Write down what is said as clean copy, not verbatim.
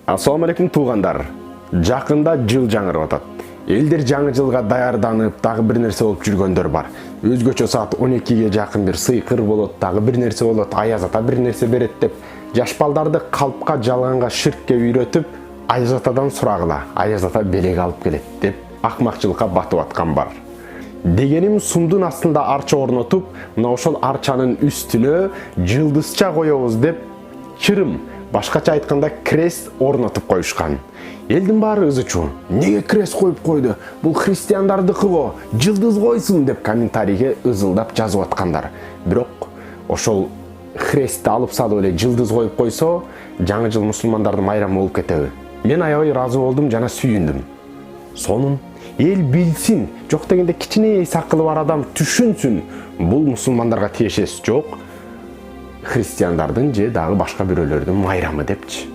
Assalamu алейкум туугандар. Жакында жыл жаңырып атат. Элдер жаңы жылга даярданып, дагы бир нерсе болуп жүргөндөр бар. Өзгөчө саат 12ге жакын бир сыйкыр болот, дагы бир нерсе болот, аяз ата бир нерсе берет деп жаш балдарды калпка, жалганга, ширкке үйрөтүп, аяз атадан сурагыла, аяз ата белек алып келет деп акмакчылыкка батып аткан бар. Дегеним сумдун астында арча орнотуп, мына ошол арчанын үстүнө жылдызча коебуз деп чырым, башкача айтканда крест орнотуп коюшкан. Элдин баары ызы чуу. Неге крест коюп койду? Бул христиандардыкы го, жылдыз койсун деп комментарийге ызылдап жазып аткандар. Бирок ошол хрестти алып салып эле жылдыз коюп койсо, жаңы жыл мусулмандардын майрамы болуп кетеби? Мен аябай ыраазы болдум жана сүйүндүм. Сонун эл билсин, жок дегенде кичинекей сакылы бар адам түшүнсүн, бул мусулмандарга тиешеси жок, христиандардын же дагы башка бирөөлөрдүн майрамы депчи.